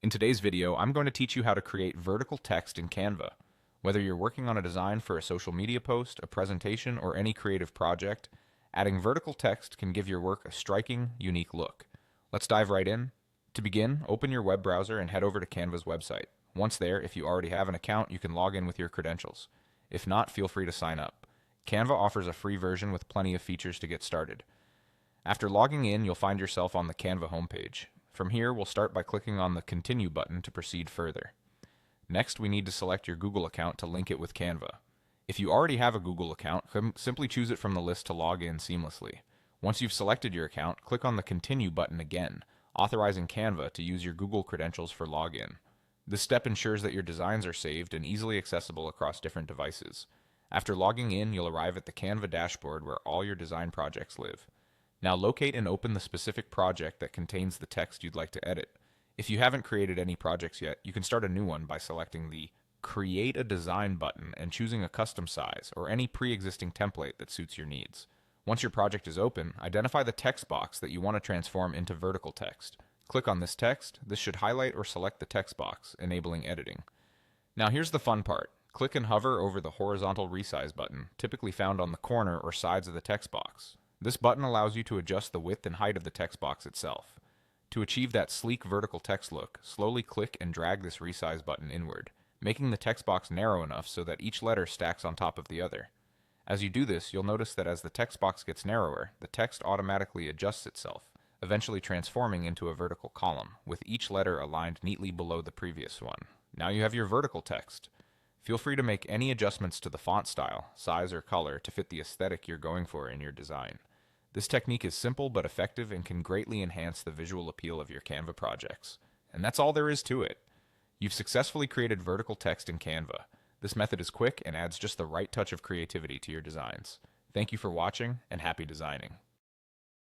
In today's video, I'm going to teach you how to create vertical text in Canva. Whether you're working on a design for a social media post, a presentation, or any creative project, adding vertical text can give your work a striking, unique look. Let's dive right in. To begin, open your web browser and head over to Canva's website. Once there, if you already have an account, you can log in with your credentials. If not, feel free to sign up. Canva offers a free version with plenty of features to get started. After logging in, you'll find yourself on the Canva homepage. From here, we'll start by clicking on the Continue button to proceed further. Next, we need to select your Google account to link it with Canva. If you already have a Google account, simply choose it from the list to log in seamlessly. Once you've selected your account, click on the Continue button again, authorizing Canva to use your Google credentials for login. This step ensures that your designs are saved and easily accessible across different devices. After logging in, you'll arrive at the Canva dashboard where all your design projects live. Now locate and open the specific project that contains the text you'd like to edit. If you haven't created any projects yet, you can start a new one by selecting the Create a Design button and choosing a custom size or any pre-existing template that suits your needs. Once your project is open, identify the text box that you want to transform into vertical text. Click on this text. This should highlight or select the text box, enabling editing. Now here's the fun part. Click and hover over the horizontal resize button, typically found on the corner or sides of the text box. This button allows you to adjust the width and height of the text box itself. To achieve that sleek vertical text look, slowly click and drag this resize button inward, making the text box narrow enough so that each letter stacks on top of the other. As you do this, you'll notice that as the text box gets narrower, the text automatically adjusts itself, eventually transforming into a vertical column, with each letter aligned neatly below the previous one. Now you have your vertical text. Feel free to make any adjustments to the font style, size, or color to fit the aesthetic you're going for in your design. This technique is simple but effective and can greatly enhance the visual appeal of your Canva projects. And that's all there is to it. You've successfully created vertical text in Canva. This method is quick and adds just the right touch of creativity to your designs. Thank you for watching, and happy designing.